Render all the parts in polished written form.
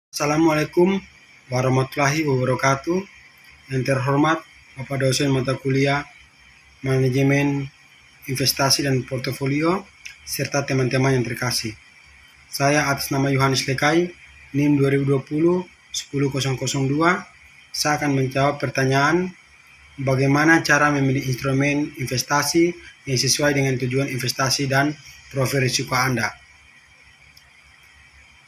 Assalamualaikum warahmatullahi wabarakatuh. Yang terhormat Bapak dosen mata kuliah Manajemen Investasi dan Portofolio serta teman-teman yang terkasih. Saya atas nama Yohanes Lekai, NIM 2020 10002. Saya akan menjawab pertanyaan bagaimana cara memilih instrumen investasi yang sesuai dengan tujuan investasi dan profil risiko Anda.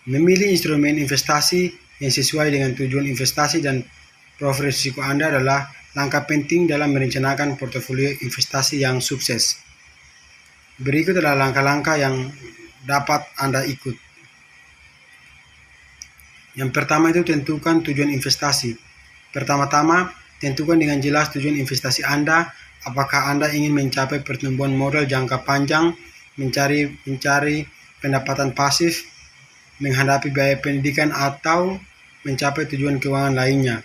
Memilih instrumen investasi yang sesuai dengan tujuan investasi dan profil risiko Anda adalah langkah penting dalam merencanakan portofolio investasi yang sukses. Berikut adalah langkah-langkah yang dapat Anda ikut. Yang pertama itu tentukan tujuan investasi. Pertama-tama, tentukan dengan jelas tujuan investasi Anda. Apakah Anda ingin mencapai pertumbuhan modal jangka panjang, mencari pendapatan pasif, menghadapi biaya pendidikan, atau mencapai tujuan keuangan lainnya.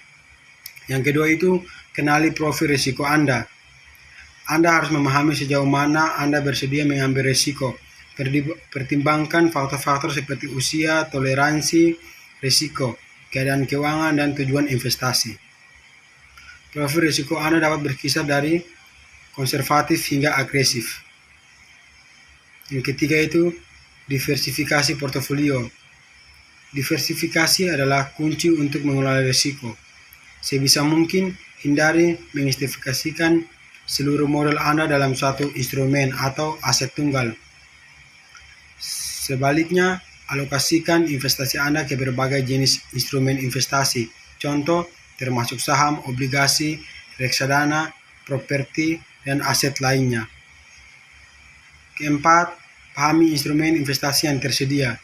Yang kedua itu, kenali profil risiko Anda. Anda harus memahami sejauh mana Anda bersedia mengambil risiko. Pertimbangkan faktor-faktor seperti usia, toleransi risiko, keadaan keuangan, dan tujuan investasi. Profil risiko Anda dapat berkisar dari konservatif hingga agresif. Yang ketiga itu, diversifikasi portofolio. Diversifikasi adalah kunci untuk mengelola risiko. Sebisa mungkin, hindari menginvestasikan seluruh modal Anda dalam suatu instrumen atau aset tunggal. Sebaliknya, alokasikan investasi Anda ke berbagai jenis instrumen investasi. Contoh, termasuk saham, obligasi, reksadana, properti, dan aset lainnya. Keempat, pahami instrumen investasi yang tersedia.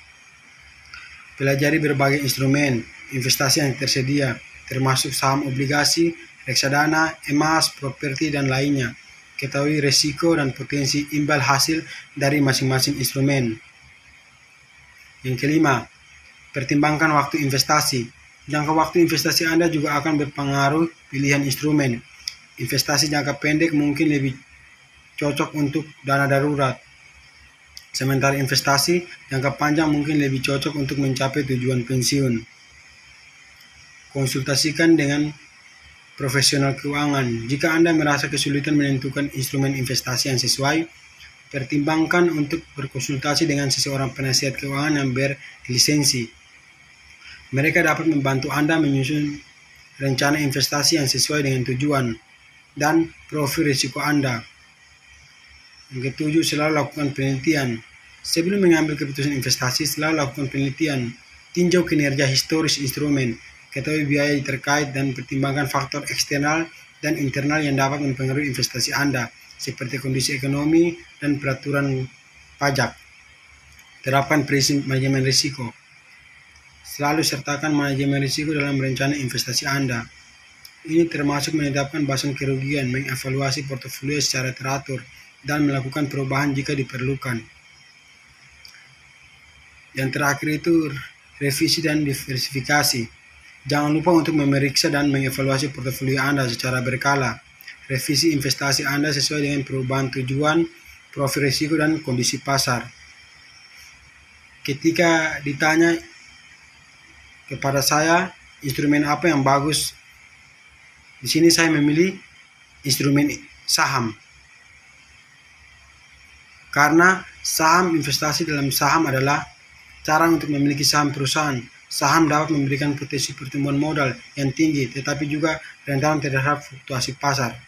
Pelajari berbagai instrumen investasi yang tersedia, termasuk saham, obligasi, reksadana, emas, properti, dan lainnya. Ketahui risiko dan potensi imbal hasil dari masing-masing instrumen. Yang kelima, pertimbangkan waktu investasi. Jangka waktu investasi Anda juga akan berpengaruh pilihan instrumen. Investasi jangka pendek mungkin lebih cocok untuk dana darurat, sementara investasi jangka panjang mungkin lebih cocok untuk mencapai tujuan pensiun. Konsultasikan dengan profesional keuangan. Jika Anda merasa kesulitan menentukan instrumen investasi yang sesuai, pertimbangkan untuk berkonsultasi dengan seseorang penasihat keuangan yang berlisensi. Mereka dapat membantu Anda menyusun rencana investasi yang sesuai dengan tujuan dan profil risiko Anda. Yang ketujuh, selalu lakukan penelitian. Sebelum mengambil keputusan investasi, selalu lakukan penelitian. Tinjau kinerja historis instrumen, ketahui biaya terkait, dan pertimbangkan faktor eksternal dan internal yang dapat mempengaruhi investasi Anda, seperti kondisi ekonomi dan peraturan pajak. Terapkan prinsip manajemen risiko. Selalu sertakan manajemen risiko dalam rencana investasi Anda. Ini termasuk menetapkan basan kerugian, mengevaluasi portofolio secara teratur, dan melakukan perubahan jika diperlukan. Yang terakhir itu revisi dan diversifikasi. Jangan lupa untuk memeriksa dan mengevaluasi portofolio Anda secara berkala. Revisi investasi Anda sesuai dengan perubahan tujuan, profil risiko, dan kondisi pasar. Ketika ditanya kepada saya instrumen apa yang bagus, di sini saya memilih instrumen saham. Karena saham, investasi dalam saham adalah cara untuk memiliki saham perusahaan. Saham dapat memberikan potensi pertumbuhan modal yang tinggi, tetapi juga rentan terhadap fluktuasi pasar.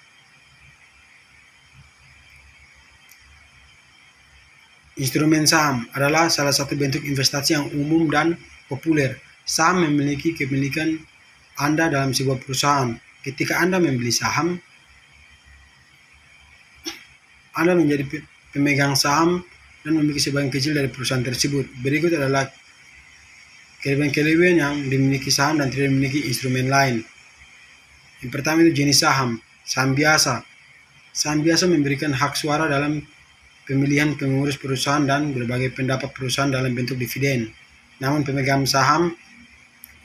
Instrumen saham adalah salah satu bentuk investasi yang umum dan populer. Saham memiliki kepemilikan Anda dalam sebuah perusahaan. Ketika Anda membeli saham, Anda menjadi pemegang saham dan memiliki sebagian kecil dari perusahaan tersebut. Berikut adalah kelebihan yang dimiliki saham dan tidak dimiliki instrumen lain. Yang pertama itu jenis saham. Saham biasa. Saham biasa memberikan hak suara dalam pemilihan pengurus perusahaan dan berbagai pendapat perusahaan dalam bentuk dividen. Namun pemegang saham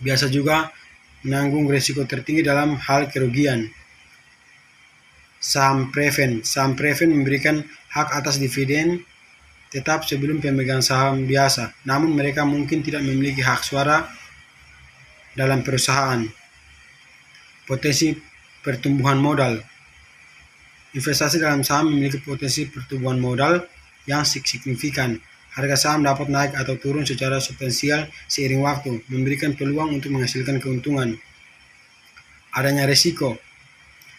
biasa juga menanggung risiko tertinggi dalam hal kerugian. Saham preference. Saham preference memberikan hak atas dividen tetap sebelum pemegang saham biasa, namun mereka mungkin tidak memiliki hak suara dalam perusahaan. Potensi pertumbuhan modal. Investasi dalam saham memiliki potensi pertumbuhan modal yang signifikan. Harga saham dapat naik atau turun secara substansial seiring waktu, memberikan peluang untuk menghasilkan keuntungan. Adanya risiko.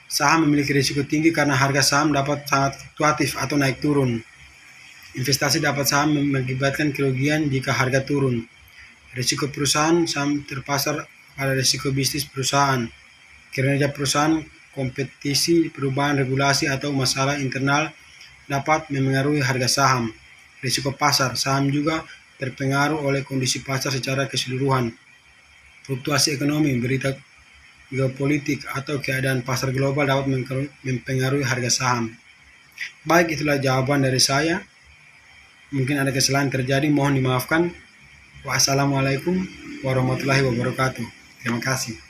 Saham memiliki risiko tinggi karena harga saham dapat sangat fluktuatif atau naik turun. Investasi dapat saham mengakibatkan kerugian jika harga turun. Risiko perusahaan, saham terpasar pada risiko bisnis perusahaan. Kinerja perusahaan, kompetisi, perubahan regulasi atau masalah internal dapat memengaruhi harga saham. Risiko pasar, saham juga terpengaruh oleh kondisi pasar secara keseluruhan. Fluktuasi ekonomi, berita geopolitik atau keadaan pasar global dapat mempengaruhi harga saham. Baik, itulah jawaban dari saya. Mungkin ada kesalahan terjadi, mohon dimaafkan. Wassalamualaikum warahmatullahi wabarakatuh. Terima kasih.